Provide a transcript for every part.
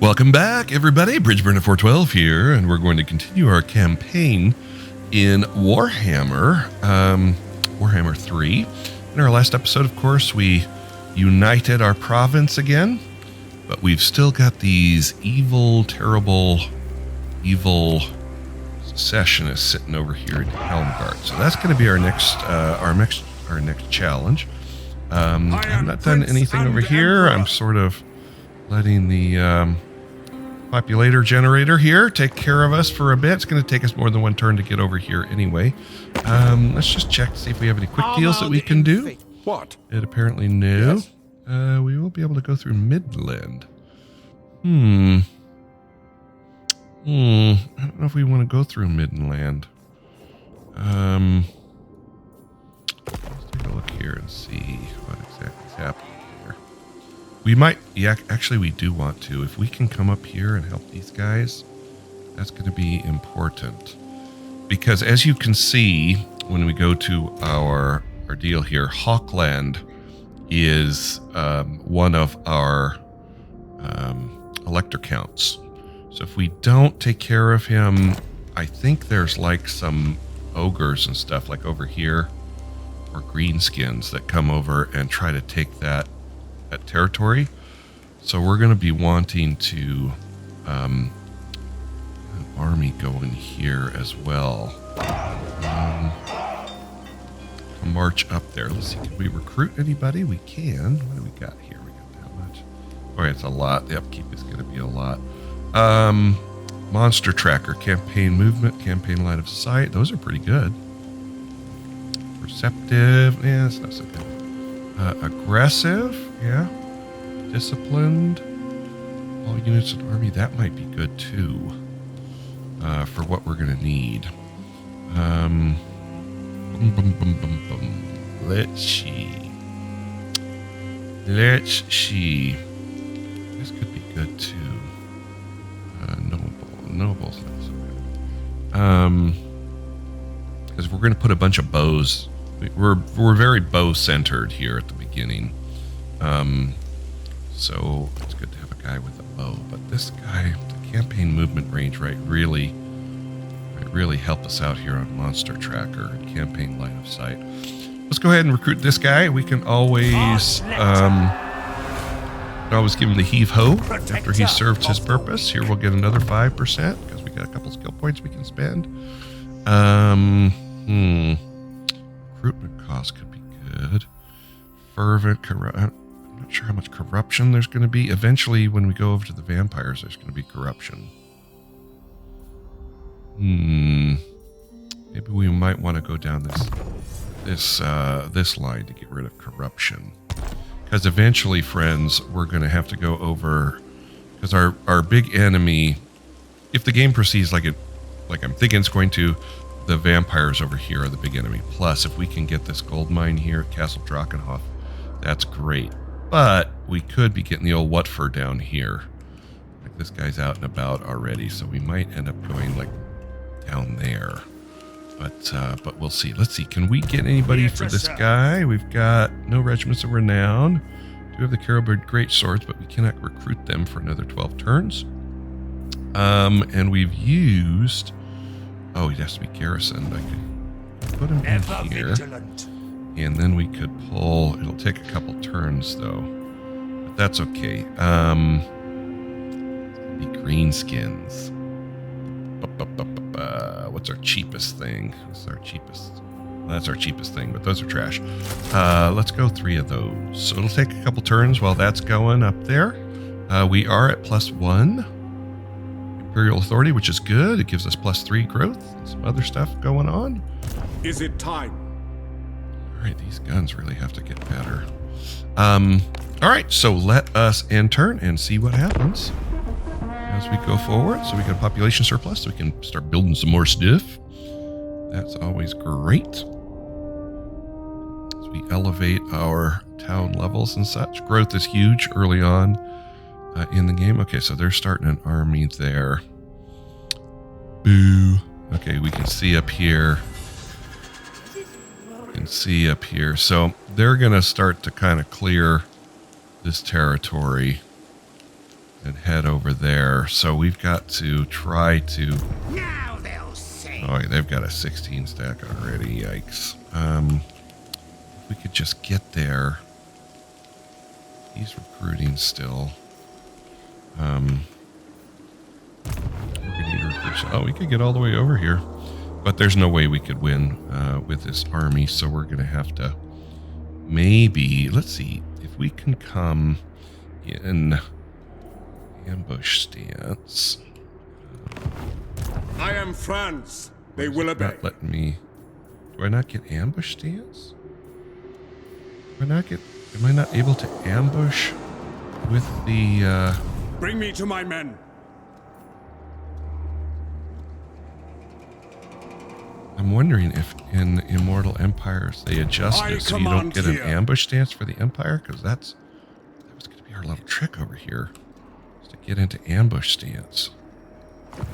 Welcome back, everybody. Bridgeburner 412 here, and we're going to continue our campaign in Warhammer, Warhammer 3. In our last episode, of course, we united our province again, but we've still got these evil secessionists sitting over here in Helmgart. So that's going to be our next challenge. I've not done anything over here. I'm sort of letting the populator generator here take care of us for a bit. It's going to take us more than one turn to get over here anyway. Let's just check to see if we have any quick deals that we can do. What? It apparently no. Yes. We will be able to go through Midland. I don't know if we want to go through Midland. Let's take a look here and see what exactly is happening here. We might, yeah, actually we do want to. If we can come up here and help these guys, that's going to be important. Because as you can see, when we go to our deal here, Hawkland is one of our elector counts. So if we don't take care of him, I think there's like some ogres and stuff like over here, or greenskins that come over and try to take that territory. So we're going to be wanting to an army going here as well. To march up there. Let's see, can we recruit anybody? We can. What do we got here? We got that much. Oh, yeah, it's a lot. The upkeep is going to be a lot. Monster tracker, campaign movement, campaign line of sight. Those are pretty good. Perceptive, yeah, it's not so good. Aggressive, yeah. Disciplined. All units in army, that might be good too. For what we're gonna need. Let's see. This could be good too. Noble's not so good. Because we're going to put a bunch of bows. We're very bow centered here at the beginning. So it's good to have a guy with a bow. But this guy, the campaign movement range, right, really help us out here on Monster Tracker and campaign line of sight. Let's go ahead and recruit this guy. We can always give him the heave-ho after he served his purpose. Here we'll get another 5% because we got a couple skill points we can spend. Recruitment cost could be good. Fervent, I'm not sure how much corruption there's going to be. Eventually, when we go over to the vampires, there's going to be corruption. Maybe we might want to go down this line to get rid of corruption. Because eventually, friends, we're going to have to go over, because our big enemy, if the game proceeds like I'm thinking it's going to, the vampires over here are the big enemy. Plus, if we can get this gold mine here at Castle Drakenhof, that's great. But we could be getting the old Wutfer down here. Like this guy's out and about already, so we might end up going like down there. But we'll see. Let's see. Can we get anybody for this guy? We've got no regiments of renown. We have the Carrowbird Great Swords, but we cannot recruit them for another 12 turns. And we've used... Oh, he has to be garrisoned. I could put him in here. And then we could pull... It'll take a couple turns, though. But that's okay. The greenskins. What's our cheapest thing? That's our cheapest thing, but those are trash. Let's go 3 of those. So it'll take a couple turns while that's going up there. We are at +1 Imperial Authority, which is good. It gives us +3 growth. Some other stuff going on. Is it time? All right, these guns really have to get better. All right, so let us enter and see what happens as we go forward. So we got a population surplus, so we can start building some more stuff. That's always great. As we elevate our town levels and such. Growth is huge early on in the game. Okay, so they're starting an army there. Boo. Okay, we can see up here. So they're going to start to kind of clear this territory. and head over there. So we've got to try to... Now they'll see. Oh, they've got a 16 stack already. Yikes. If we could just get there. He's recruiting still. We're gonna need to recruit. Oh, we could get all the way over here. But there's no way we could win with this army, so we're going to have to maybe, let's see, if we can come in ambush stance. I am France. They will obey. Not letting me, do I not get ambush stance? Am I not able to ambush with the, Bring me to my men. I'm wondering if in Immortal Empires they adjust it so you don't get an ambush stance for the Empire, because that was going to be our little trick over here, is to get into ambush stance. You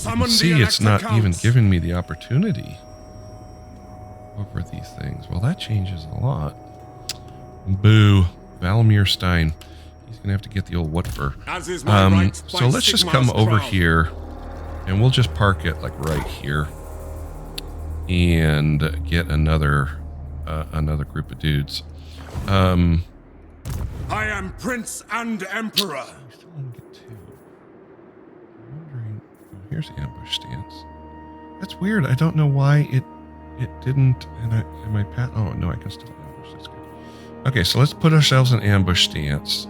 can see it's not even giving me the opportunity over these things. Well, that changes a lot. Boo. Valmir Stein. He's going to have to get the old Whatfer. So let's just come over here, and we'll just park it like right here. And get another group of dudes. I am Prince and Emperor. I still want to get two. I'm wondering. Oh, here's the ambush stance. That's weird. I don't know why it didn't. And my pat. Oh no, I can still ambush. That's good. Okay, so let's put ourselves in ambush stance.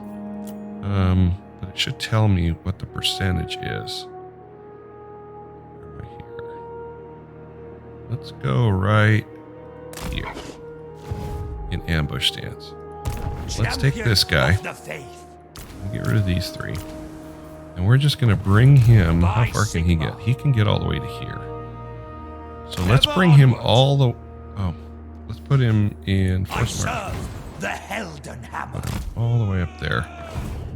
But it should tell me what the percentage is. Let's go right here in ambush stance. Let's take this guy and get rid of these three. And we're just going to bring him. How far can he get? He can get all the way to here. So let's bring him all the... Oh, let's put him in force march. The Helden Hammer. Put him all the way up there.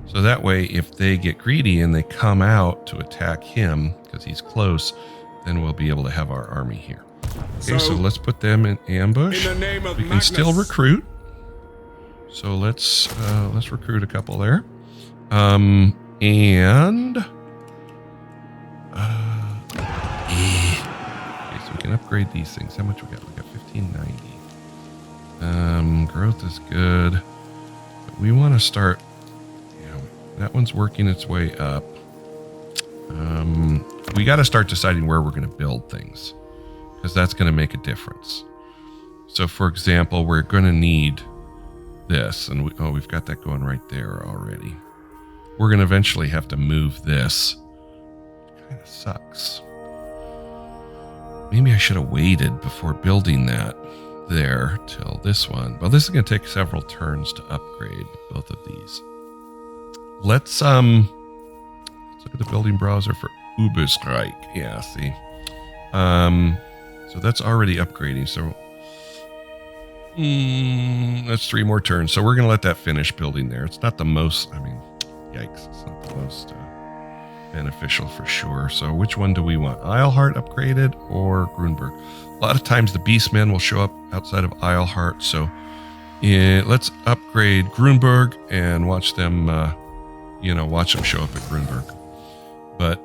So that way, if they get greedy and they come out to attack him, because he's close, then we'll be able to have our army here. Okay, so let's put them in ambush. In the name of we can Magnus. still recruit. So let's recruit a couple there. Okay, so we can upgrade these things. How much we got? We got 1590. Growth is good. But we want to start, that one's working its way up. We got to start deciding where we're going to build things, because that's going to make a difference. So, for example, we're going to need this, and we've got that going right there already. We're going to eventually have to move this. Kind of sucks. Maybe I should have waited before building that there till this one. Well, this is going to take several turns to upgrade both of these. Let's look at the building browser for Uberstrike. Yeah, see. So that's already upgrading. So that's 3 more turns. So we're going to let that finish building there. It's not the most, yikes. It's not the most beneficial for sure. So which one do we want? Isleheart upgraded or Grunberg? A lot of times the Beastmen will show up outside of Isleheart. So let's upgrade Grunberg and watch them, watch them show up at Grunberg. But,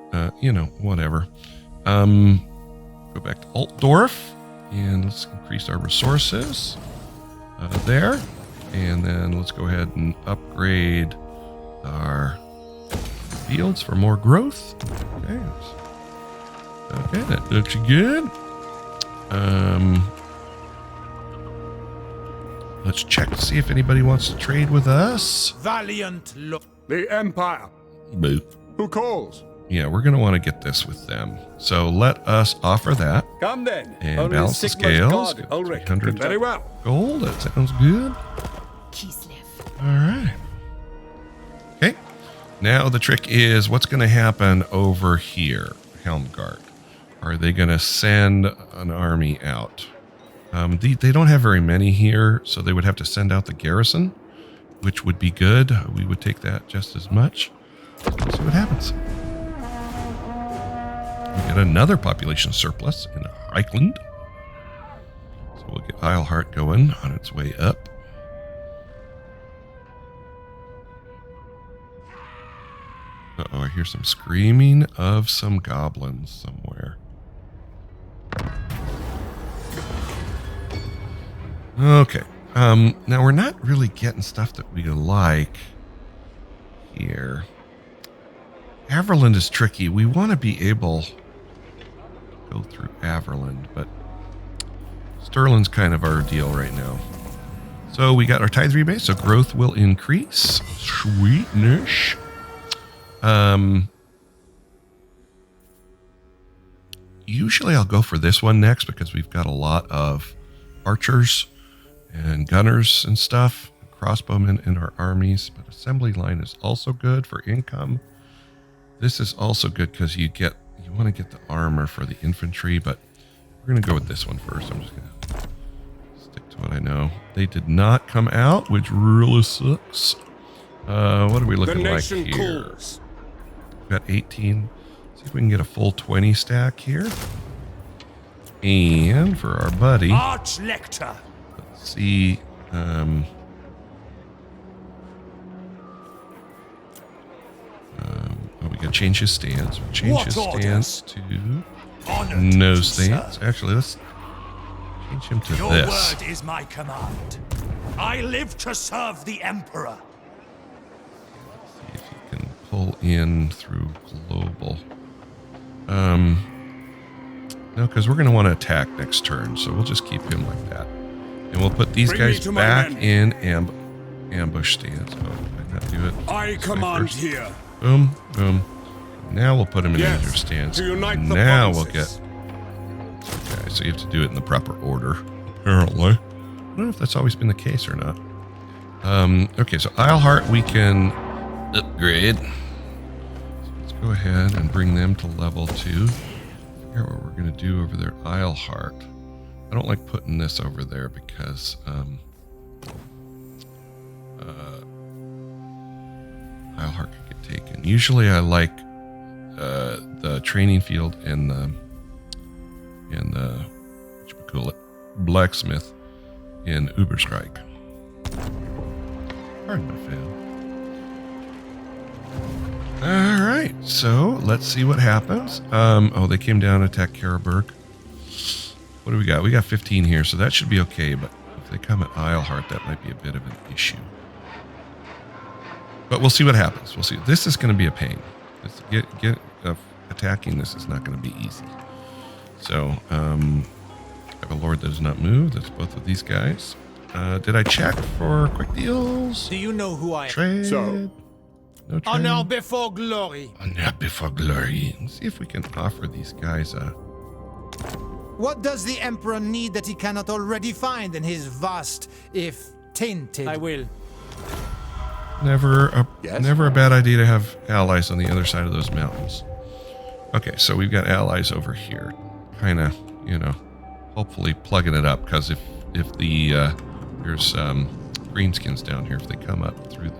whatever. Go back to Altdorf, and let's increase our resources there. And then let's go ahead and upgrade our fields for more growth. Okay, that looks good. Let's check to see if anybody wants to trade with us. Valiant look. The Empire. Boo. Who calls? Yeah, we're going to want to get this with them. So let us offer that. Come then. And Only balance the Sigmar's scales. God, Ulrich. 300 Very well. gold. That sounds good. All right. Okay. Now the trick is what's going to happen over here, Helmgart. Are they going to send an army out? They don't have very many here, so they would have to send out the garrison, which would be good. We would take that just as much. Let's see what happens. We got another population surplus in Reichland. So we'll get Isleheart going on its way up. hear some screaming of some goblins somewhere. Okay. Now we're not really getting stuff that we like here. Averland is tricky. We want to be able to go through Averland, but Sterling's kind of our deal right now. So we got our tithe rebate, so growth will increase. Sweetness. Usually I'll go for this one next because we've got a lot of archers and gunners and stuff, crossbowmen in our armies, but assembly line is also good for income. This is also good because you want to get the armor for the infantry, but we're going to go with this one first. I'm just going to stick to what I know. They did not come out, which really sucks. What are we looking like here? Calls. We've got 18. See if we can get a full 20 stack here. And for our buddy, Archlector. let's see. We got to change his stance. We'll change his stance to no stance. Actually, let's change him to Your this. word is my command. I live to serve the Emperor. See if he can pull in through global. No, because we're going to want to attack next turn, so we'll just keep him like that. And we'll put these guys back in ambush stance. Oh, did I not do it? I command here. Boom, boom. Now we'll put him in injured stance. Now we'll get... Okay, so you have to do it in the proper order, apparently. I don't know if that's always been the case or not. Okay, so Isleheart we can upgrade. So let's go ahead and bring them to level 2. Figure out what we're going to do over there. Isleheart. I don't like putting this over there because... Isleheart could get taken. Usually I like the training field and the what you call it, blacksmith in Uberstrike. Pardon my fail. All right, so let's see what happens. Oh, they came down and attacked Karaberg. What do we got? We got 15 here, so that should be okay. But if they come at Isleheart, that might be a bit of an issue. But we'll see what happens. We'll see. This is going to be a pain. Attacking this is not going to be easy. So, I have a lord that does not move. That's both of these guys. Did I check for quick deals? Do you know who I am? Trade? So. No trade? Honor before glory. Honor before glory. Let's see if we can offer these guys a... What does the Emperor need that he cannot already find in his vast, if tainted? I will. Never a bad idea to have allies on the other side of those mountains. Okay, so we've got allies over here. Kind of, hopefully plugging it up, because if the there's greenskins down here, if they come up through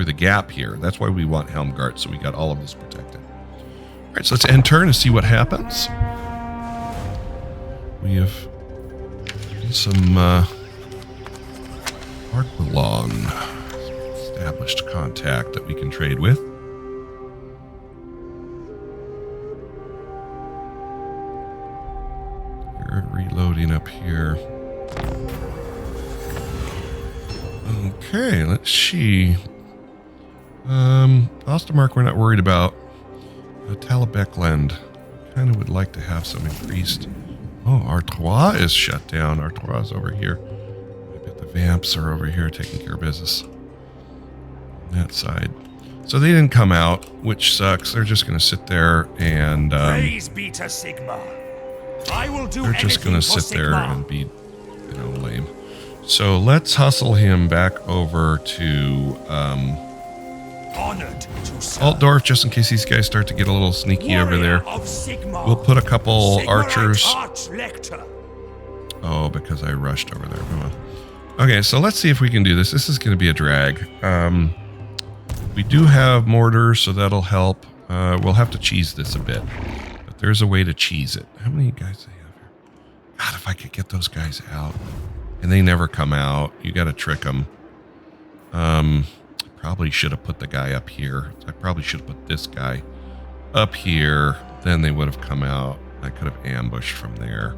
the gap here, that's why we want Helmgart, so we got all of this protected. All right, so let's end turn and see what happens. We have some Argbalon, established contact that we can trade with. We're reloading up here. Okay, let's see. Ostermark we're not worried about. Talabekland kind of would like to have some increased... Oh, Artois is shut down. Artois is over here. I bet the Vamps are over here taking care of business. On that side. So they didn't come out, which sucks. They're just going to sit there and... Praise be to Sigma. I will do they're just going to anything for sit there Sigma. and be, lame. So let's hustle him back over to Honored to serve. Altdorf, just in case these guys start to get a little sneaky over there. Of Sigma. We'll put a couple Sigmarite archers. Archlector. Oh, because I rushed over there. Come on. Okay, so let's see if we can do this. This is going to be a drag. We do have mortars, so that'll help. We'll have to cheese this a bit. But there's a way to cheese it. How many guys do they have here? God, if I could get those guys out. And they never come out. You got to trick them. probably should have put the guy up here. I probably should have put this guy up here. Then they would have come out. I could have ambushed from there.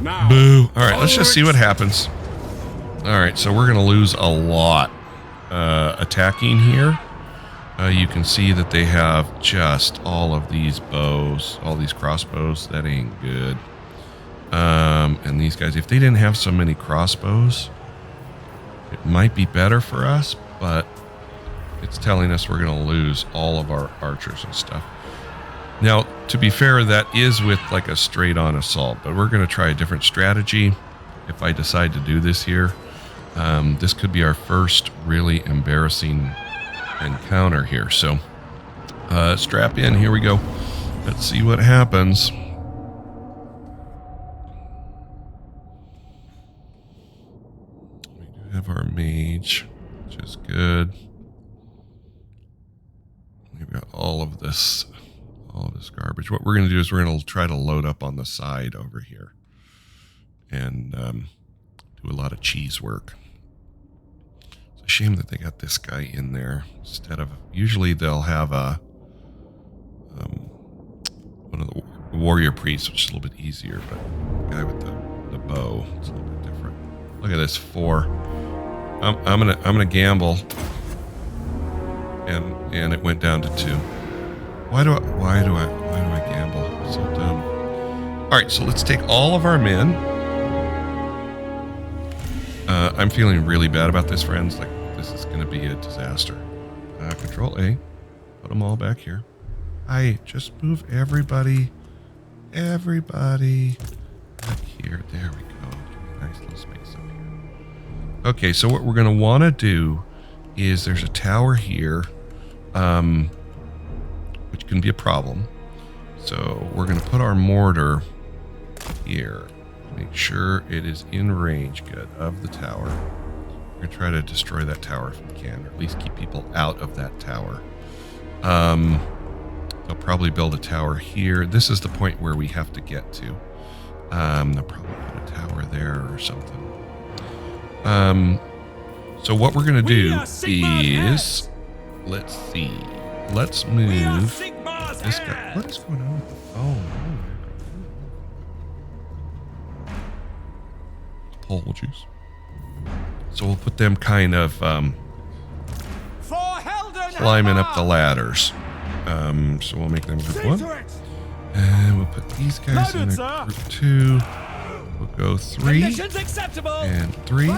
Now, Boo. All right, let's just see what happens. All right, so we're going to lose a lot attacking here. You can see that they have just all of these bows, all these crossbows. That ain't good. And these guys, if they didn't have so many crossbows, it might be better for us, but it's telling us we're going to lose all of our archers and stuff. Now, to be fair, that is with like a straight-on assault, but we're going to try a different strategy if I decide to do this here. This could be our first really embarrassing encounter here. So, strap in. Here we go. Let's see what happens. We do have our mage, which is good. We've got all of this garbage. What we're going to do is we're going to try to load up on the side over here and do a lot of cheese work. It's a shame that they got this guy in there instead of, usually they'll have a one of the warrior priests, which is a little bit easier, but the guy with the bow, it's a little bit different. Look at this, 4. I'm gonna gamble, and it went down to 2. Why do I gamble? It's so dumb. All right, so let's take all of our men. I'm feeling really bad about this, friends. Like, this is going to be a disaster. Control A. Put them all back here. Just move everybody back here. There we go. Give me a nice little space up here. Okay, so what we're going to want to do is there's a tower here, which can be a problem. So we're going to put our mortar here. Make sure it is in range, good, of the tower. We're going to try to destroy that tower if we can, or at least keep people out of that tower. They'll probably build a tower here. This is the point where we have to get to. They'll probably put a tower there or something. So what we're going to do is, let's see. Let's move this guy. What is going on with the phone? Apologies. So we'll put them kind of climbing up the ladders. So we'll make them group 1. And we'll put these guys in group 2. We'll go 3 and 3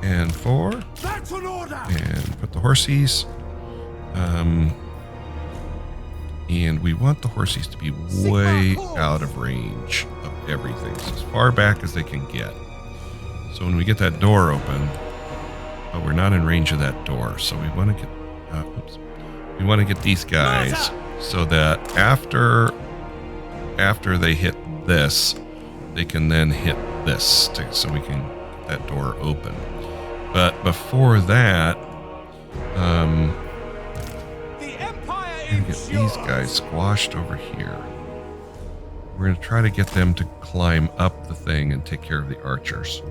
and 4 and put the horsies. And we want the horsies to be way out of range of everything, so as far back as they can get. So when we get that door open, but we're not in range of that door, so we want to get we want to get these guys so that after they hit this, they can then hit this, so we can get that door open. But before that, we're gonna get these guys squashed over here. We're gonna try to get them to climb up the thing and take care of the archers.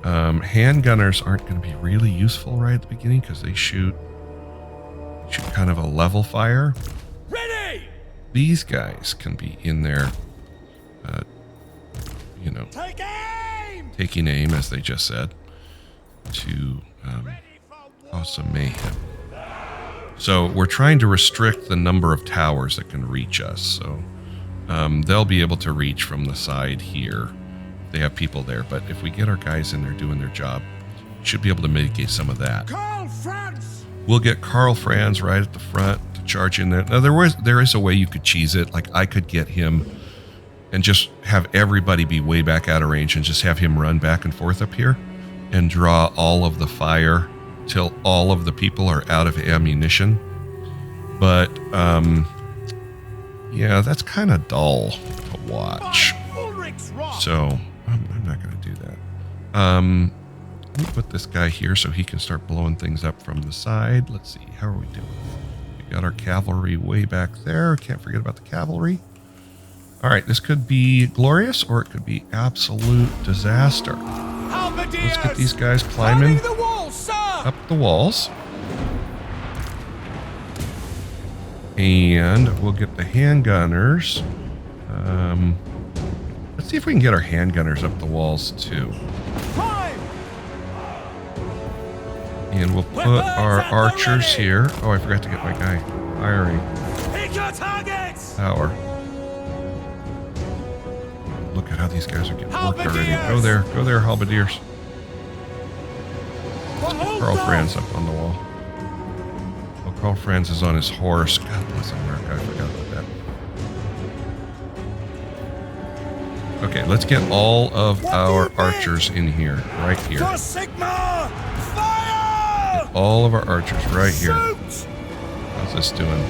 Handgunners aren't going to be really useful right at the beginning because they shoot kind of a level fire. Ready! These guys can be in there, taking aim, as they just said, to cause some mayhem. So we're trying to restrict the number of towers that can reach us. So they'll be able to reach from the side here. They have people there, but if we get our guys in there doing their job, we should be able to mitigate some of that. We'll get Karl Franz right at the front to charge in there. Now there is a way you could cheese it. Like I could get him and just have everybody be way back out of range and just have him run back and forth up here and draw all of the fire till all of the people are out of ammunition. But yeah, that's kind of dull to watch. So I'm not going to do that. Let me put this guy here so he can start blowing things up from the side. Let's see, how are we doing? We got our cavalry way back there. Can't forget about the cavalry. All right, this could be glorious or it could be absolute disaster. Let's get these guys climbing up the walls. And we'll get the handgunners. Let's see if we can get our handgunners up the walls too. And we'll put our archers here. Oh, I forgot to get my guy firing. Pick your targets! Power. Look at how these guys are getting worked already. Go there, halberdiers. Let's put Carl Franz up on the wall. Oh, Carl Franz is on his horse. God bless America, I forgot about that. Okay, let's get all of our archers in here, right here. For Sigma! Fire! Get all of our archers right here. How's this doing?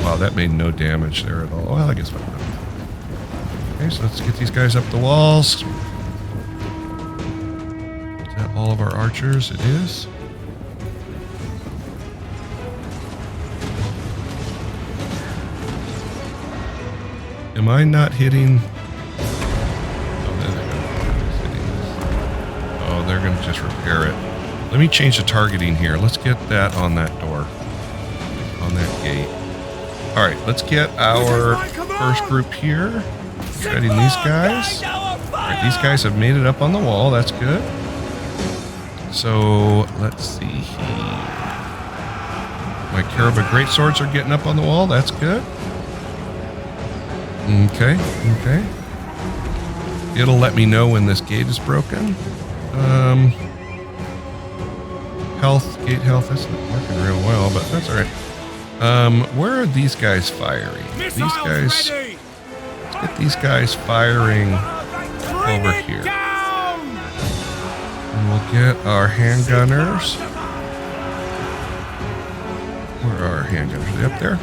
Wow, that made no damage there at all. Well, I guess not. Okay, so let's get these guys up the walls. Is that all of our archers? It is. Am I not hitting? Oh, they're going to just repair it. Let me change the targeting here. Let's get that on that door. On that gate. Alright, let's get our first group here. Shredding these guys. Alright, these guys have made it up on the wall. That's good. So, let's see here. My Caraba greatswords are getting up on the wall. That's good. Okay, okay. It'll let me know when this gate is broken. Health, gate health, that's not working real well, but that's alright. Where are these guys firing? These guys, let's get these guys firing over here. And we'll get our handgunners. Where are our handgunners? Are they up there?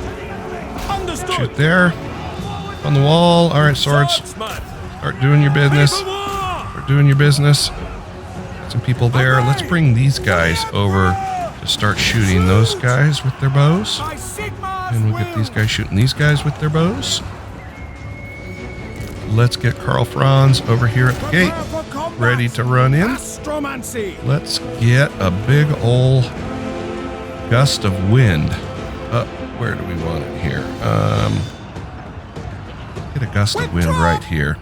Shoot there. On the wall. Alright, swords. Start doing your business. Start doing your business. Got some people there. Let's bring these guys over to start shooting those guys with their bows. And we'll get these guys shooting these guys with their bows. Let's get Carl Franz over here at the gate, ready to run in. Let's get a big ol' gust of wind. Where do we want it here? Get a gust of wind right here.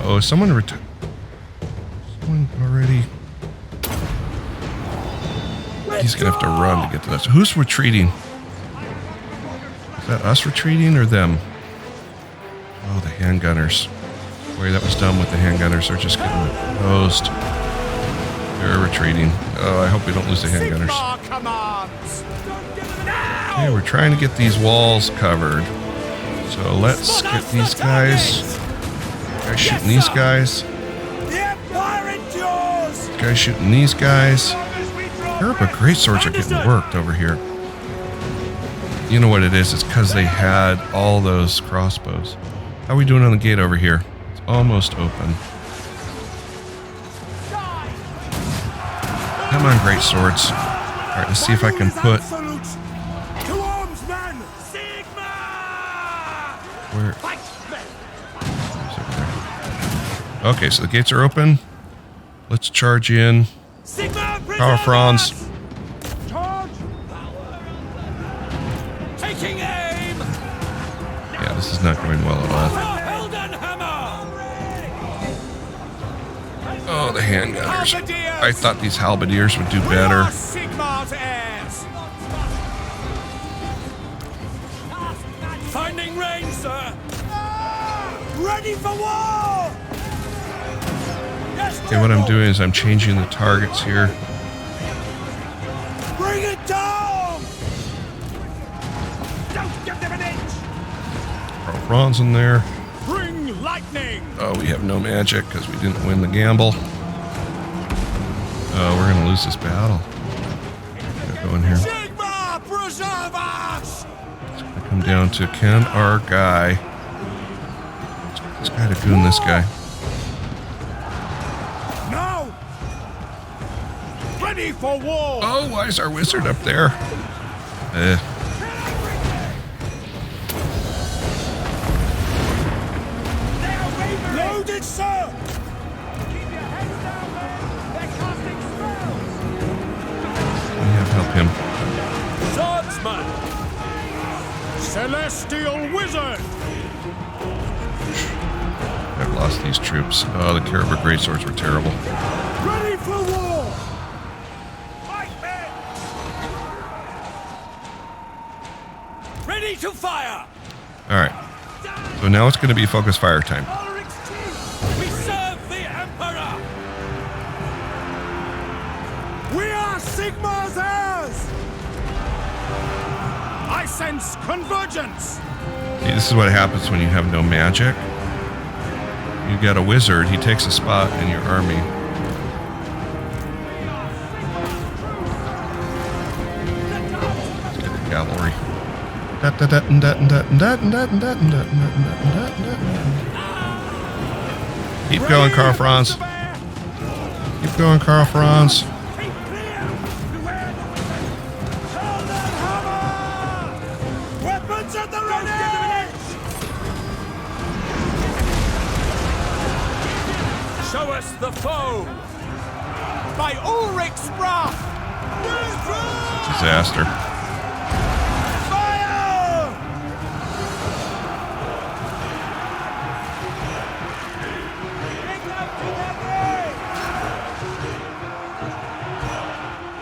Oh, someone already. He's gonna have to run to get to that. So who's retreating? Is that us retreating or them? Oh, the handgunners. Boy, that was dumb with the handgunners. They're just getting hosed. They're retreating. Oh, I hope we don't lose the handgunners. Okay, we're trying to get these walls covered. So let's get these guys. Guys shooting these guys. Guys shooting these guys. Caraba greatswords are getting worked over here. You know what it is? It's because they had all those crossbows. How are we doing on the gate over here? It's almost open. Come on, greatswords. All right, let's see if I can put. Where? Okay, so the gates are open. Let's charge in. Power Franz. Taking aim. Yeah, this is not going well at all. Oh, the handgunners. I thought these halberdiers would do better. Finding range, sir. Ready for war. Okay, what I'm doing is I'm changing the targets here. Bring it down. Don't give them an inch. Carl Franz in there. Bring lightning. Oh, we have no magic because we didn't win the gamble. Oh, we're going to lose this battle. Gotta go in here. Sigma, preserve us. It's going to come down to can our guy. Let's get this guy to goon this guy. No. Ready for war. Oh, why is our wizard up there? Loaded, sir. We have to help him. Swordsman. Celestial Wizard! I've lost these troops. Oh, the Caribou Greatswords were terrible. Ready for war! Ready to fire! Alright. So now it's going to be focus fire time. We serve the Emperor! We are Sigmar's heirs! I sense convergence! See, this is what happens when you have no magic. You got a wizard, he takes a spot in your army. Let's get the cavalry. Keep going, Karl Franz. Keep going, Karl Franz. Weapons at the ready! Show us the foe! By Ulrich's wrath! Disaster. Fire!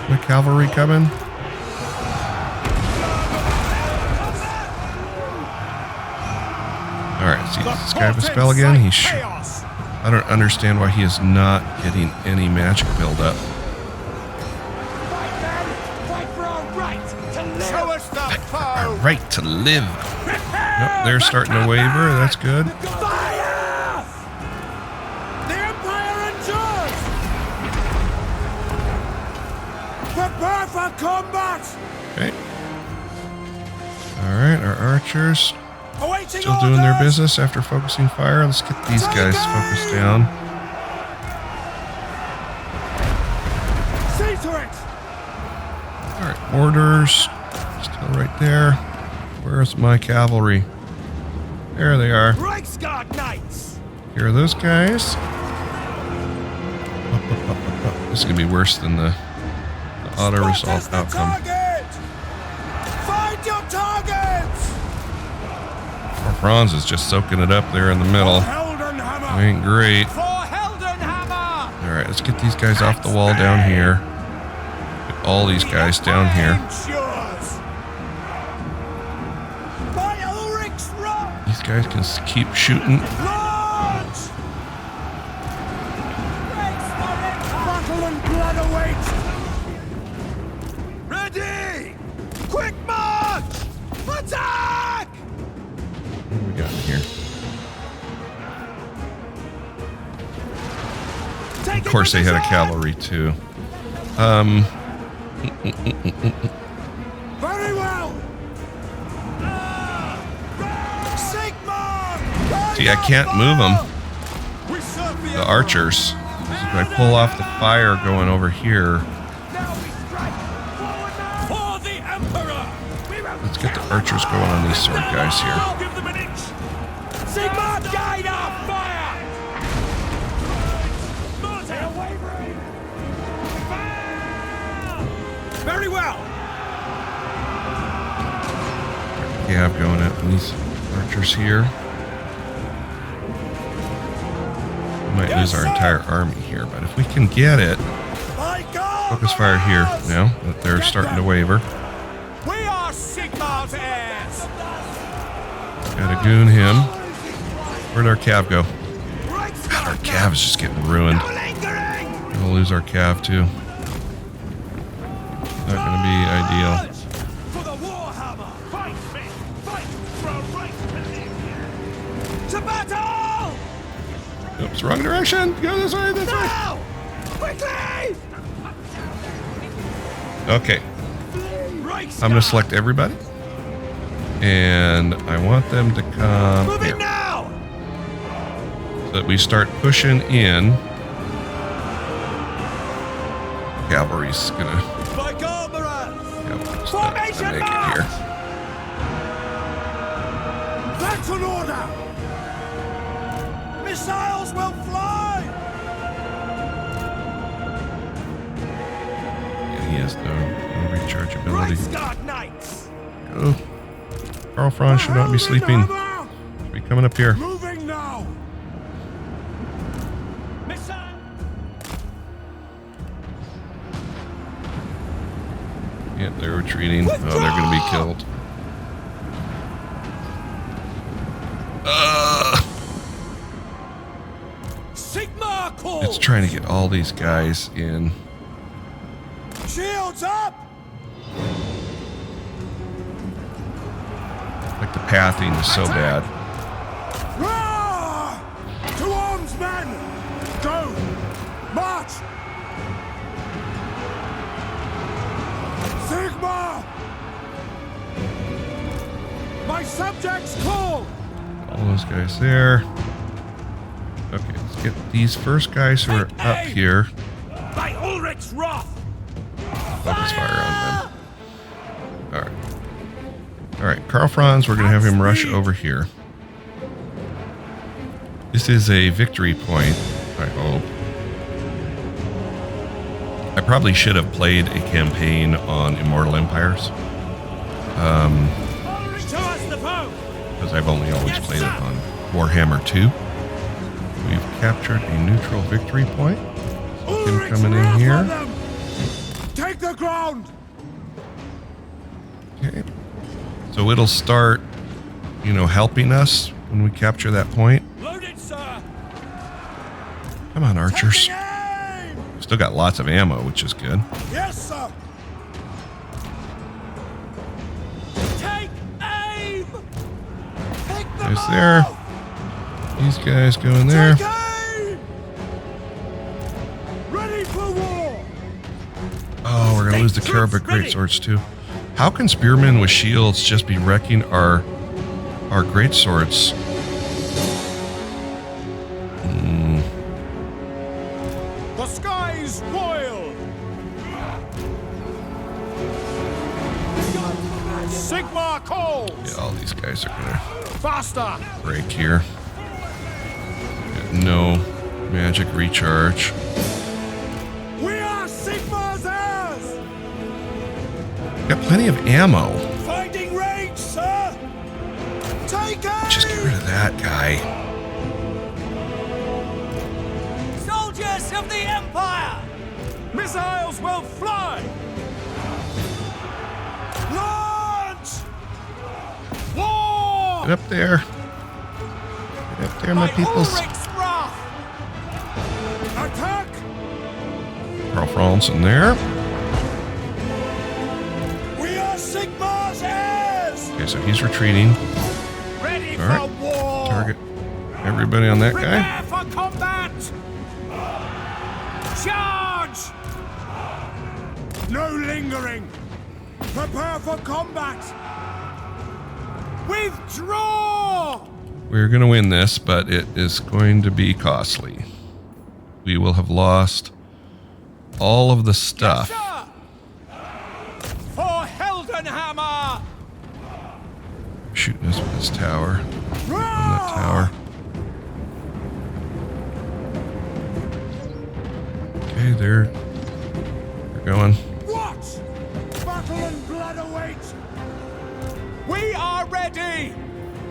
The cavalry coming. Alright, see this guy have a spell again? He I don't understand why he is not getting any magic buildup. Show us the Our foe! right to live. Nope, they're starting to waver. That's good. Fire! The Empire endures! Prepare for combat! Okay. Alright, our archers Awaiting still doing their orders! business after focusing fire. Let's get these guys focused down. See to it! Alright, mortars. Still right there. Where's my cavalry? There they are. Reichsguard Knights! Here are those guys. This is going to be worse than the auto-resolve outcome. Target! Find your targets! Franz is just soaking it up there in the middle. Heldenhammer! Ain't great. For Heldenhammer! Alright, let's get these guys off the wall down here. Get all these guys down here. By Ulrich's wrath! These guys can keep shooting. Launch! Battle and blood await! Ready! Quick march! Attack! What do we got in here? Of course, they had a cavalry too. Very well! Sigmar! See, I can't move them. We serve The archers. If I pull off the fire going over here, Now we strike! Forward now! For the Emperor! let's get the archers going on these sword guys here. I'll give them an inch! Sigmar, guide our fire! They're wavering! Very well! Yeah, I'm going at these archers here. We might lose our entire army here, but if we can get it, By God! focus fire here now that they're starting to waver. We are Sigmar's heirs! Gotta goon him. Where'd our cav go? God, our cav is just getting ruined. We'll lose our cav too. Not gonna be ideal. For the Warhammer! Fight, men! Fight for our right to live here! To battle! Oops, wrong direction. Go this way, this way. Now! Quickly! Okay, I'm gonna select everybody. And I want them to come Move here. it now! So that we start pushing in. Cavalry's gonna By Galbaran! cavalry's Formation not make it march! here. That's an order! Missiles will fly! Yeah, he has no recharge ability. Reichsguard Knights! Go. Karl Franz should not be sleeping. Should be coming up here. Moving now. Yeah, they're retreating. Oh, they're going to be killed. Sigma calls. It's trying to get all these guys in. Shields up. Like the pathing is so bad. Roar! To arms, men! Go! March! Sigma! My subjects call! All those guys there. Okay, let's get these first guys who are up here. By Ulrich's wrath! Focus fire on them. Alright. Alright, Karl Franz, we're going to have him rush over here. This is a victory point, I hope. I probably should have played a campaign on Immortal Empires. Because I've only always played it on Warhammer 2. We've captured a neutral victory point. So him coming in here. Take the ground! Okay. So it'll start, you know, helping us when we capture that point. Loaded, sir! Come on, archers. Taking aim! Still got lots of ammo, which is good. Yes, sir! Take aim! Take them Guys there. out! These guys go in there. Take aim! Ready for war! Oh, we're gonna lose the Karabic greatswords too. How can spearmen with shields just be wrecking our greatswords? The skies boil! Sigma calls! Yeah, all these guys are gonna Faster! break here. Got no magic recharge. We are Sigma's heirs! Got plenty of ammo. Finding range, sir! Take aim! Just get rid of that guy. Soldiers of the Empire! Missiles will fly! Launch! War! Get up there. Get up there, my peoples. Ulrich's wrath! Attack! Karl Franz in there. We are Sigma's heirs! Okay, so he's retreating. Ready All right. for war! Target everybody on that guy. Prepare for combat! Charge! No lingering! Prepare for combat! Withdraw! We're going to win this, but it is going to be costly. We will have lost all of the stuff. Sir! For Heldenhammer! Shooting us with this tower. On that tower. Okay, they're going. What? Battle and blood await! We are ready!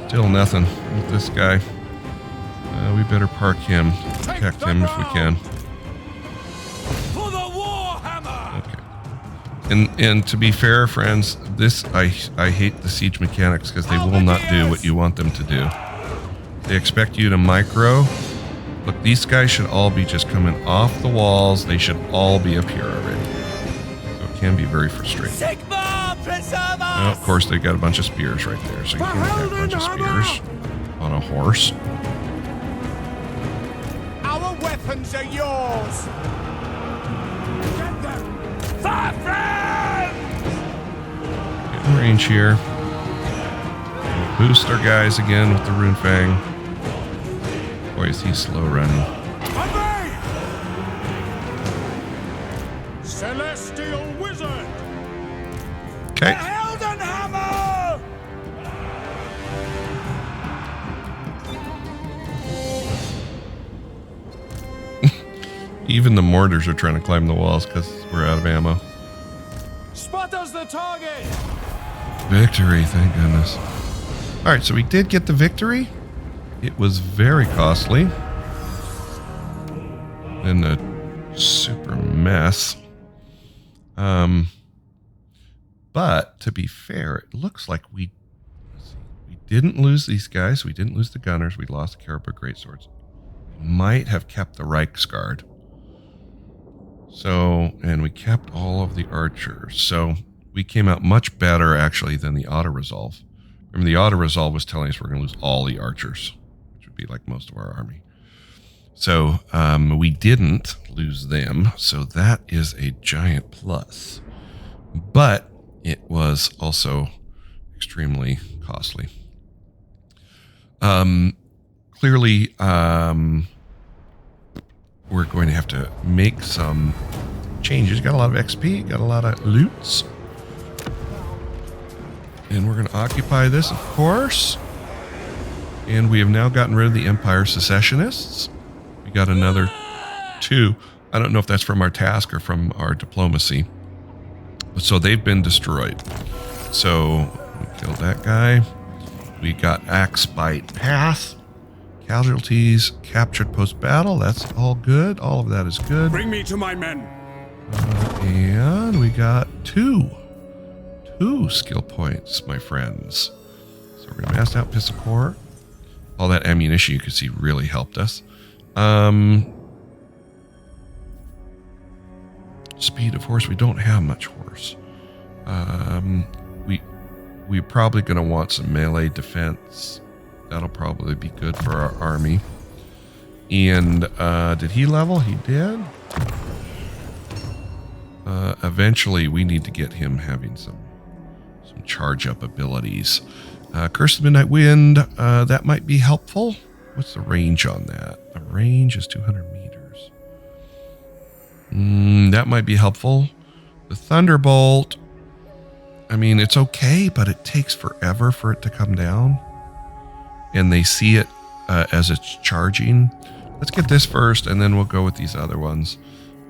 Still nothing with this guy. We better park him. Protect him if we can. For the Warhammer! Okay. And to be fair, friends, this I hate the siege mechanics because they will not do what you want them to do. They expect you to micro. Look, these guys should all be just coming off the walls. They should all be up here already. So it can be very frustrating. Sigma, preserve us! Well, of course, they got a bunch of spears right there, so you can't have a bunch of spears on a horse. Our weapons are yours! Get them! Fire friends! Get in range here. Boost our guys again with the Rune Fang. Boy, is he slow running. Away! Celestial Wizard! Okay. Heldenhammer! Even the mortars are trying to climb the walls because we're out of ammo. Spot us the target! Victory, thank goodness. right, so we did get the victory. It was very costly. And a super mess. But to be fair, it looks like we didn't lose these guys. We didn't lose the gunners. We lost the Caribou Greatswords. We might have kept the Reichsguard. So, and we kept all of the archers. So we came out much better actually than the auto-resolve. Remember, the auto-resolve was telling us we're going to lose all the archers, which would be like most of our army. So we didn't lose them. So that is a giant plus. But it was also extremely costly. Clearly, we're going to have to make some changes. Got a lot of XP, got a lot of loots. And we're going to occupy this, of course. And we have now gotten rid of the Empire Secessionists. We got another 2. I don't know if that's from our task or from our diplomacy. So they've been destroyed. So we killed that guy. We got Axe Bite Path. Casualties captured post-battle. That's all good. All of that is good. Bring me to my men. And we got 2 skill points, my friends. So we're going to mass out Pistol Corps. All that ammunition you can see really helped us. Speed of horse. We don't have much horse. We're probably going to want some melee defense. That'll probably be good for our army. And did he level? He did. Eventually, we need to get him having some charge up abilities. Curse of the Midnight Wind. That might be helpful. What's the range on that? The range is 200 meters. That might be helpful. The Thunderbolt. I mean, it's okay, but it takes forever for it to come down. And they see it as it's charging. Let's get this first, and then we'll go with these other ones.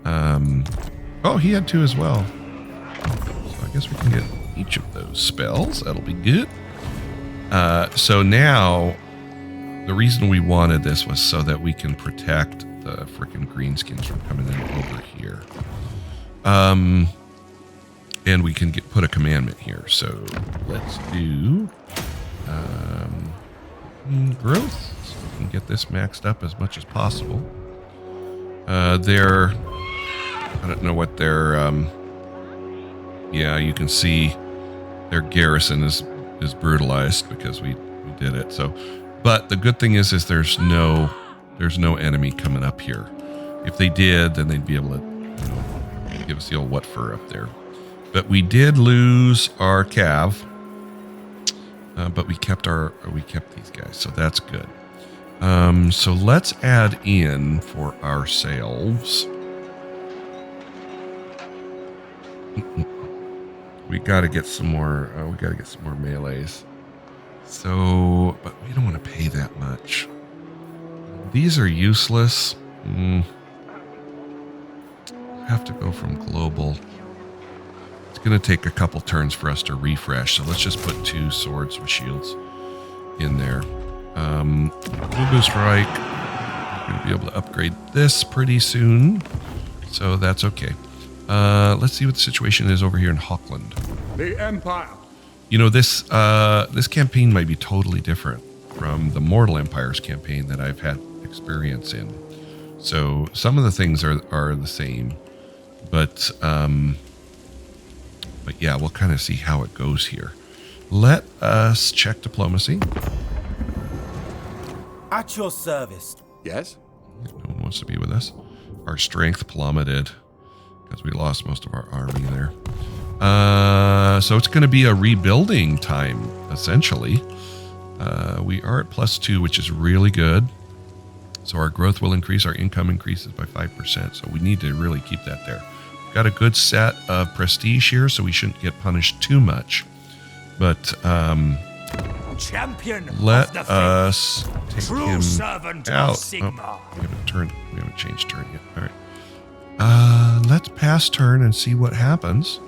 Oh, he had 2 as well. So I guess we can get each of those spells. That'll be good. So now, the reason we wanted this was so that we can protect the frickin' greenskins from coming in over here. And we can put a commandment here. So let's do growth, so we can get this maxed up as much as possible. I don't know what their yeah, you can see their garrison is brutalized because we did it. So, but the good thing is there's no enemy coming up here. If they did, then they'd be able to give us the old what for up there. But we did lose our cav. But we kept these guys, so that's good. So let's add in for ourselves. We got to get some more. We got to get some more melees. So, but we don't want to pay that much. These are useless. Have to go from global. It's going to take a couple turns for us to refresh, so let's just put 2 swords with shields in there. Blue Strike. We're going to be able to upgrade this pretty soon, so that's okay. Let's see what the situation is over here in Hawkland. The Empire. You know, this campaign might be totally different from the Mortal Empires campaign that I've had experience in. So some of the things are the same, but yeah, we'll kind of see how it goes here. Let us check diplomacy. At your service. Yes? No one wants to be with us. Our strength plummeted because we lost most of our army there. So it's going to be a rebuilding time, essentially. We are at +2, which is really good. So our growth will increase. Our income increases by 5%. So we need to really keep that there. We've got a good set of prestige here, so we shouldn't get punished too much. But Champion let of the faith, us take true him servant out. of Sigmar. Oh, we haven't changed turn yet. All right. Let's pass turn and see what happens.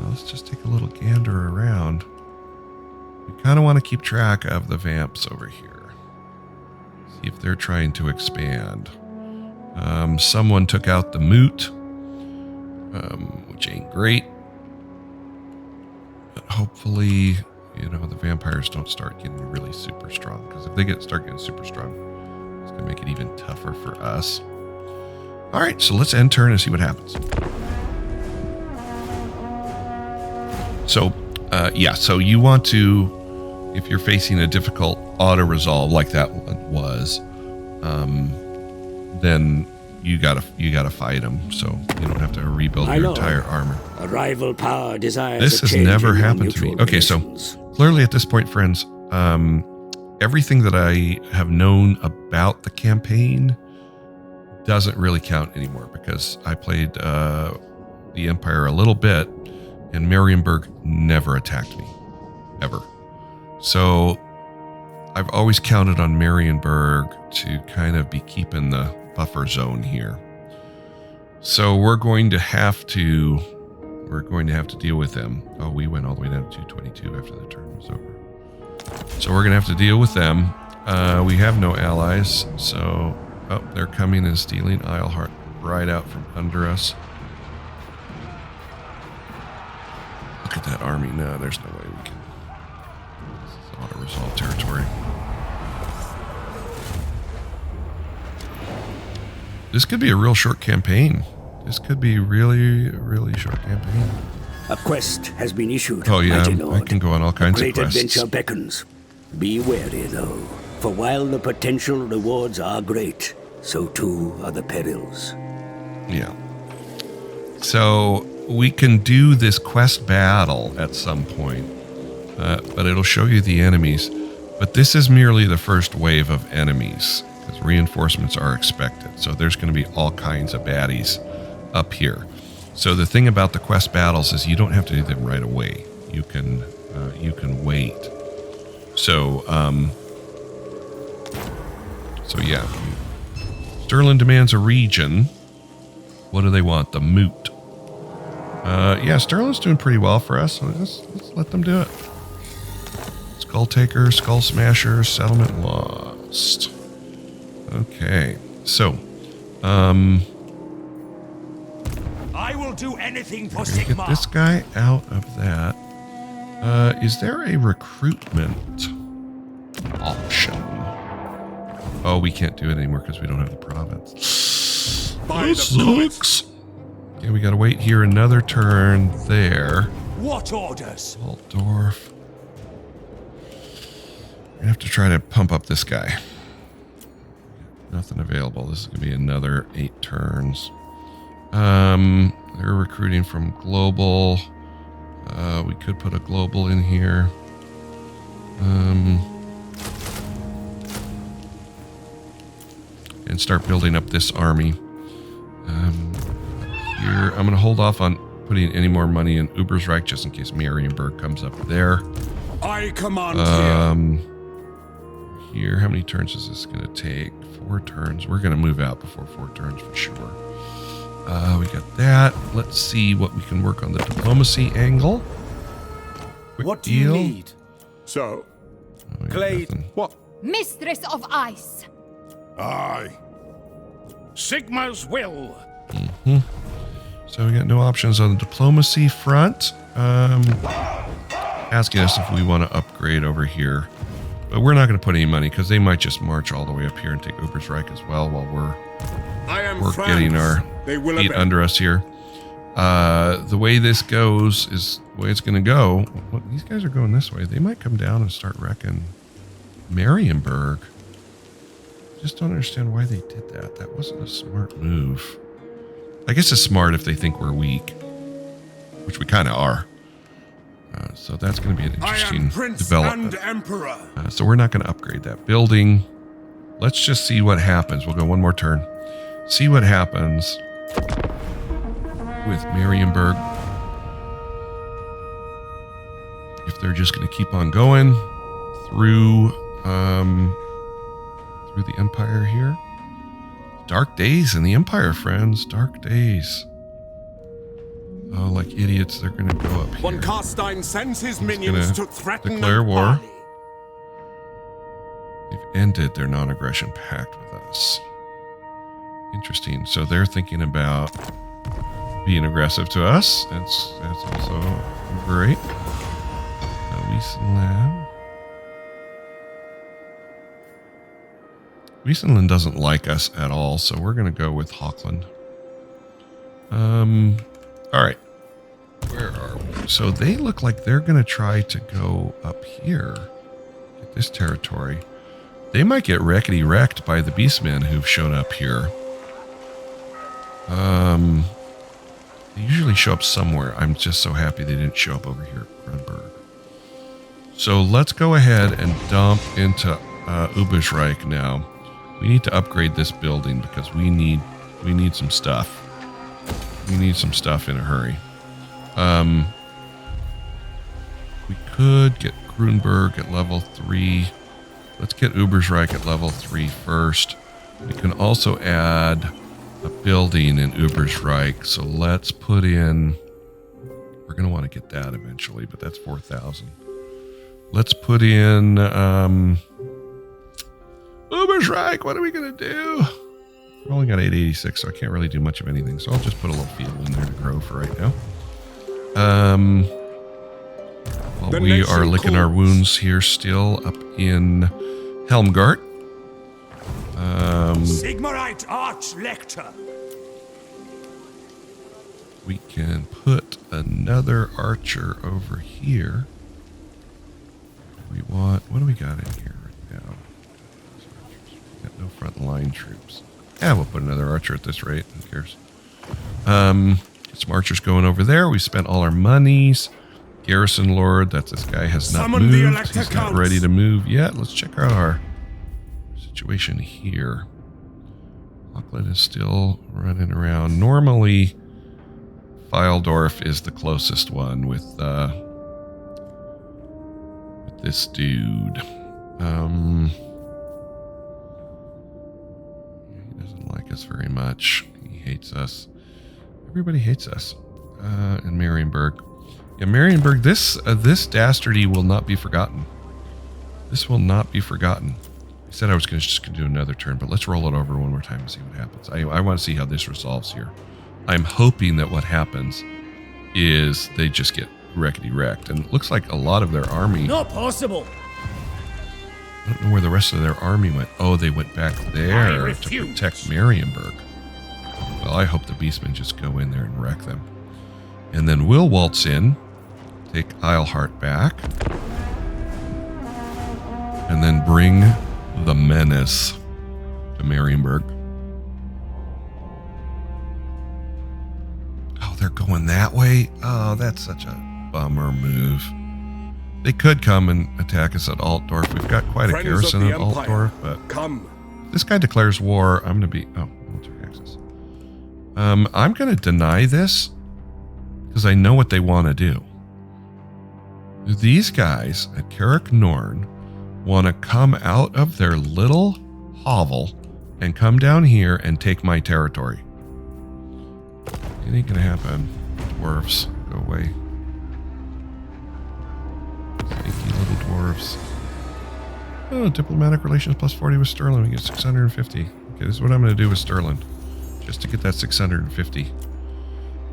Let's just take a little gander around. We kind of want to keep track of the vamps over here. See if they're trying to expand. Someone took out the moot, which ain't great. But hopefully, you know, the vampires don't start getting really super strong. Because if they start getting super strong, it's going to make it even tougher for us. All right, so let's end turn and see what happens. So, yeah, so you want to, if you're facing a difficult auto-resolve like that one was, then you gotta fight them, so you don't have to rebuild your entire armor. A rival power desires This has never happened to me. Okay, so clearly at this point, friends, everything that I have known about the campaign doesn't really count anymore because I played the Empire a little bit, and Marienburg never attacked me, ever. So I've always counted on Marienburg to kind of be keeping the buffer zone here. So we're going to have to deal with them. Oh, we went all the way down to 222 after the turn was over. So we're going to have to deal with them. We have no allies, so they're coming and stealing Isleheart right out from under us. Look at that army. No, there's no way we can. This is auto-resolve territory. This could be a real short campaign. This could be really, really short campaign. A quest has been issued. Oh yeah, mighty I lord. can go on all kinds of Great quests. adventure beckons. Be wary though, for while the potential rewards are great, so too are the perils. Yeah. So we can do this quest battle at some point, but it'll show you the enemies. But this is merely the first wave of enemies, because reinforcements are expected. So there's going to be all kinds of baddies up here. So the thing about the quest battles is you don't have to do them right away. You can wait. So so yeah. Sterling demands a region. What do they want? The moot. Yeah, Sterling's doing pretty well for us. So let's let them do it. Skull Taker, Skull Smasher, Settlement Lost. Okay, so, I will do anything for get Sigmar. this guy out of that. Is there a recruitment option? Oh, we can't do it anymore because we don't have the province. That sucks. Okay, we gotta wait here another turn there. What orders? Waldorf. We're gonna have to try to pump up this guy. Nothing available. This is gonna be another 8 turns. They're recruiting from global. We could put a global in here. And start building up this army. Here, I'm gonna hold off on putting any more money in Ubersreich just in case Marienburg comes up there. I command here. Here, how many turns is this gonna take? 4 turns. We're gonna move out before 4 turns for sure. We got that. Let's see what we can work on the diplomacy angle. Quick What do deal. you need? So, Oh, we got Glade, nothing. what? Mistress of Ice. Aye. Sigma's will. So we got no options on the diplomacy front. Asking us if we want to upgrade over here. But we're not going to put any money because they might just march all the way up here and take Ubersreich as well while I am we're France. getting our They will feet obey. under us here. The way this goes is the way it's going to go. Well, these guys are going this way. They might come down and start wrecking Marienburg. Just don't understand why they did that. That wasn't a smart move. I guess it's smart if they think we're weak, which we kind of are. So that's going to be an I interesting am Prince development. and Emperor. So we're not going to upgrade that building. Let's just see what happens. We'll go one more turn. See what happens with Marienburg. If they're just going to keep on going through the Empire here. Dark days in the Empire, friends. Dark days. Oh, like idiots, they're going to go up here. Von Karstein sends his He's minions gonna to threaten declare and war. parley. They've ended their non-aggression pact with us. Interesting. So they're thinking about being aggressive to us. That's also great. Wiesenland doesn't like us at all, so we're going to go with Hochland. All right. Where are we? So they look like they're going to try to go up here. Get this territory. They might get wreckety-wrecked by the beastmen who've shown up here. They usually show up somewhere. I'm just so happy they didn't show up over here at Grunberg. So let's go ahead and dump into Ubersreich now. We need to upgrade this building because we need some stuff. We need some stuff in a hurry. We could get Grunberg at level 3. Let's get Ubersreich at level 3 first. We can also add a building in Ubersreich. So let's put in... We're going to want to get that eventually, but that's 4,000. Let's put in... Ubersreich, what are we going to do? We've only got 886, so I can't really do much of anything. So I'll just put a little field in there to grow for right now. While we are licking our wounds here still up in Helmgart. Sigmarite Archlector. We can put another archer over here. We want... What do we got in here right now? Got no front line troops. Yeah, we'll put another archer at this rate. Who cares? Get some archers going over there. We spent all our monies. Garrison Lord, that's this guy, has not moved. He's not ready to move yet. Let's check out our situation here. Auckland is still running around. Normally, Feildorf is the closest one with this dude. He doesn't like us very much. He hates us. Everybody hates us. In Marienburg. Yeah, Marienburg, this dastardy will not be forgotten. This will not be forgotten. I said I was just going to do another turn, but let's roll it over one more time and see what happens. I want to see how this resolves here. I'm hoping that what happens is they just get wreckety-wrecked. And it looks like a lot of their army... Not possible. I don't know where the rest of their army went. Oh, they went back there to protect Marienburg. Well, I hope the beastmen just go in there and wreck them. And then we'll waltz in, take Eilhart back, and then bring the menace to Marienburg. Oh, they're going that way? Oh, that's such a bummer move. They could come and attack us at Altdorf. We've got quite a garrison at Altdorf, but if this guy declares war, I'm going to be... Oh, military access. I'm going to deny this because I know what they want to do. These guys at Carrick Norn want to come out of their little hovel and come down here and take my territory. It ain't gonna happen. Dwarves, go away. Sneaky little dwarves. Oh, diplomatic relations plus 40 with Sterling. We get 650. Okay, this is what I'm gonna do with Sterling. Just to get that 650.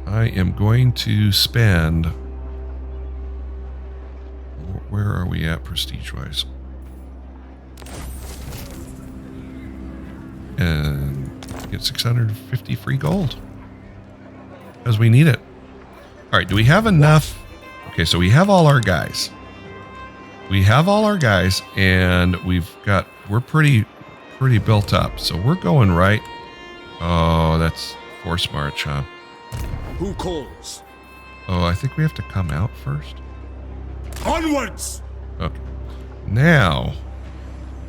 I am going to spend... Where are we at prestige-wise? And get 650 free gold. Because we need it. Alright, do we have enough? Okay, so we have all our guys. We have all our guys, and we're pretty built up. So we're going right. Oh, that's force march, huh? Who calls? Oh, I think we have to come out first. Onwards! Okay. Now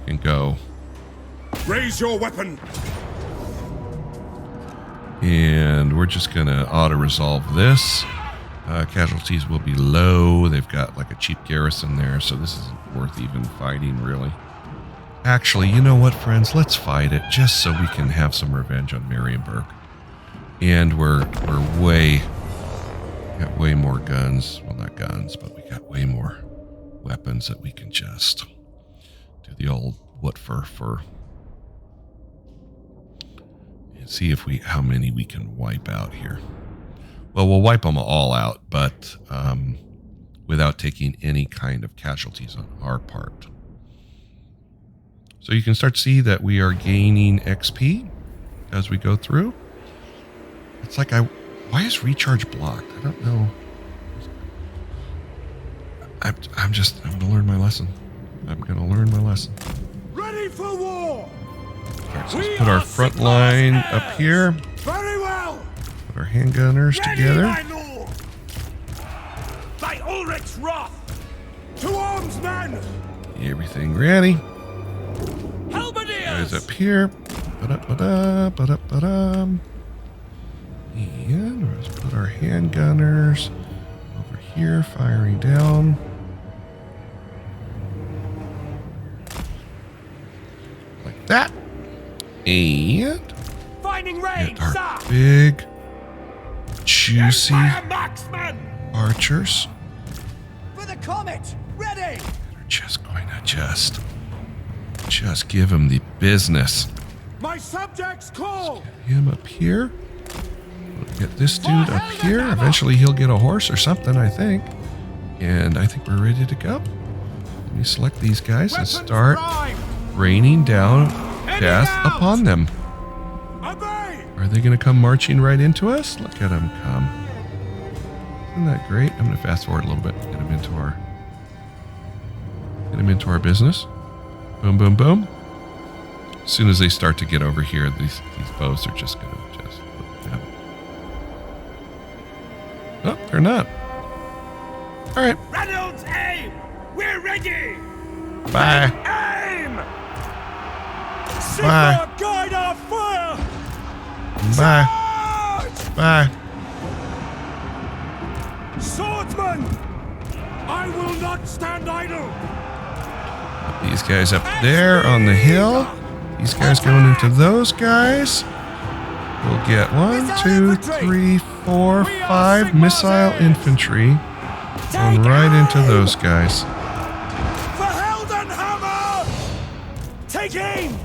we can go. Raise your weapon. And we're just going to auto-resolve this. Casualties will be low. They've got like a cheap garrison there, so this isn't worth even fighting, really. Actually, you know what, friends? Let's fight it just so we can have some revenge on Marienburg. And we're way Got way more guns. Well, not guns, but we got way more weapons that we can just do the old what for. And see if how many we can wipe out here. Well, we'll wipe them all out, but without taking any kind of casualties on our part. So you can start to see that we are gaining XP as we go through. It's like why is recharge blocked? I don't know. I'm gonna learn my lesson. Ready for war! All right, so let's put our front line up here. Very well! Put our handgunners together. My lord! By Ulrich's wrath! To arms, men! Everything ready. Halberdiers! Guys up here. Ba-da-ba-da. And let's put our handgunners over here, firing down. Like that. And Finding range, get sir! our big, juicy Empire marksmen! archers. For the comet! Ready! We're just going to just give him the business. My subjects call! Him up here. We'll get this dude up here. Eventually he'll get a horse or something, I think. And I think we're ready to go. Let me select these guys and start raining down death upon them. Obey! Are they going to come marching right into us? Look at them come. Isn't that great? I'm going to fast forward a little bit. Get them into our business. Boom, boom, boom. As soon as they start to get over here, these bows are just going to yeah. Oh, they're not. All right. Reynolds, aim! We're ready! Bye. Aim! Sigma, Bye. guide our fire! Bye. Charge! Bye. Swordsman! I will not stand idle! These guys up there on the hill. These guys going into those guys. We'll get 1, 2, 3, 4, 5 missile infantry going right into those guys. For Heldenhammer! Take aim!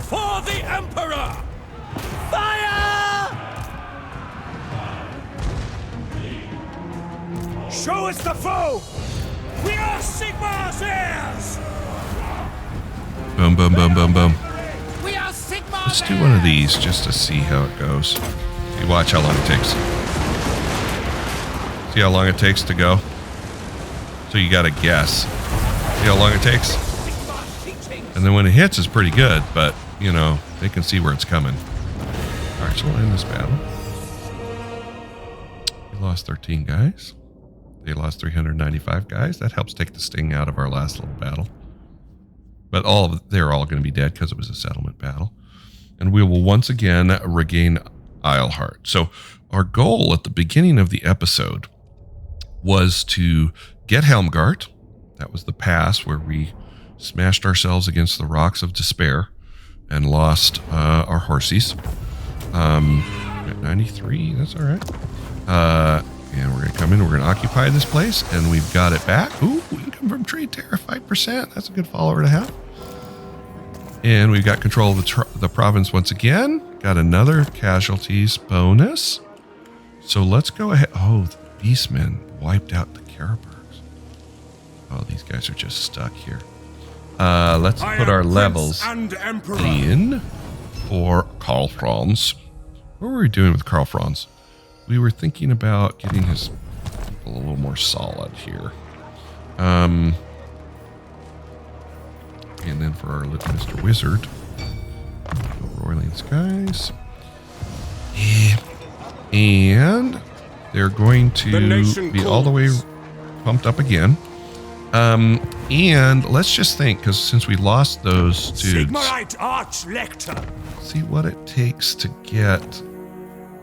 For the Emperor! Fire! Show us the foe! We are Sigmar's heirs! Boom, boom, boom, boom, boom. We are Sigmar's Let's do one of these just to see how it goes. See, watch how long it takes. See how long it takes to go? So you gotta guess. See how long it takes? And then when it hits, it's pretty good, but, you know, they can see where it's coming. Alright, so we'll end this battle. We lost 13 guys. They lost 395 guys. That helps take the sting out of our last little battle. But they're all going to be dead because it was a settlement battle. And we will once again regain Isleheart. So our goal at the beginning of the episode was to get Helmgart. That was the pass where we smashed ourselves against the rocks of despair and lost our horsies. At 93, that's all right. And we're going to come in, we're going to occupy this place, and we've got it back. Ooh, income from trade terror, 5%. That's a good follower to have. And we've got control of the province once again. Got another casualties bonus. So let's go ahead. Oh, the beastmen wiped out the Karabergs. Oh, these guys are just stuck here. Let's put our levels in for Karl Franz. What were we doing with Karl Franz? We were thinking about getting his people a little more solid here. And then for our little Mr. Wizard, roiling skies. Yeah. And they're going to be all the way pumped up again. And let's just think, because since we lost those dudes, Sigmarite Archlector. see what it takes to get.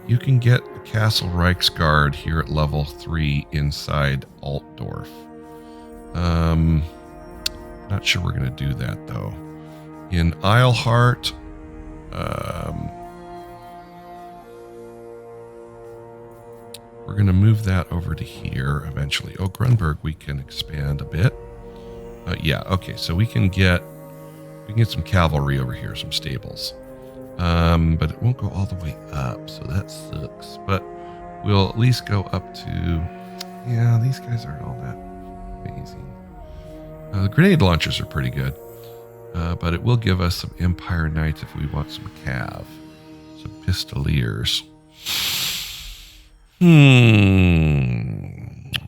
You can get the Castle Reichsguard here at level 3 inside Altdorf. Not sure we're going to do that though. In Isleheart, We're going to move that over to here eventually. Oh, Grunberg, we can expand a bit. Yeah, okay, so we can get some cavalry over here, some stables. But it won't go all the way up, so that sucks. But we'll at least go up to... Yeah, these guys aren't all that amazing. The grenade launchers are pretty good. But it will give us some Empire Knights if we want some cav. Some pistoliers.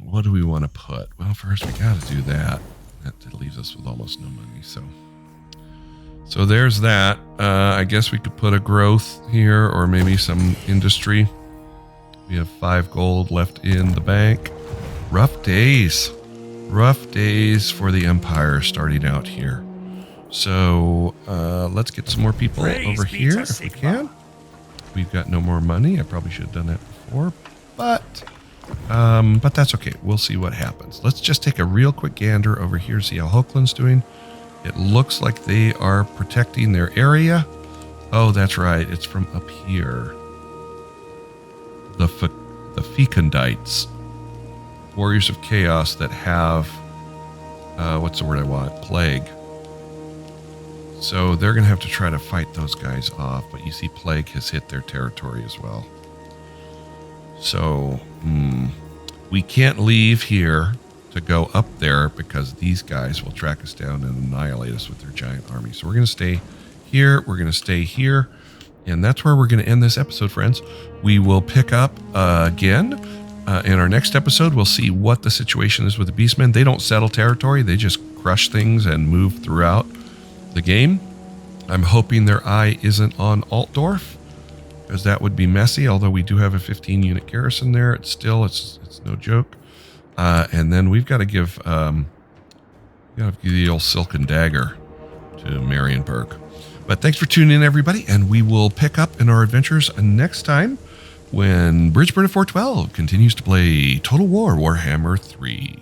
What do we want to put? Well, first we got to do that. That leaves us with almost no money, so there's that. I guess we could put a growth here, or maybe some industry. We have 5 gold left in the bank. Rough days for the Empire starting out here. So let's get some more people over here if we can. We've got no more money. I probably should have done that before, but that's okay. We'll see what happens. Let's just take a real quick gander over here, see how Hochland's doing. It looks like they are protecting their area. Oh, that's right. It's from up here. The Fecondites, warriors of chaos that have, what's the word I want? Plague. So they're going to have to try to fight those guys off. But you see plague has hit their territory as well. So we can't leave here to go up there because these guys will track us down and annihilate us with their giant army. So we're going to stay here. We're going to stay here. And that's where we're going to end this episode, friends. We will pick up again in our next episode. We'll see what the situation is with the Beastmen. They don't settle territory. They just crush things and move throughout the game. I'm hoping their eye isn't on Altdorf, because that would be messy. Although we do have a 15-unit garrison there, it's no joke. And then we've got to give the old Silken Dagger to Marienburg. But thanks for tuning in, everybody, and we will pick up in our adventures next time when Bridgeburn of 412 continues to play Total War Warhammer 3.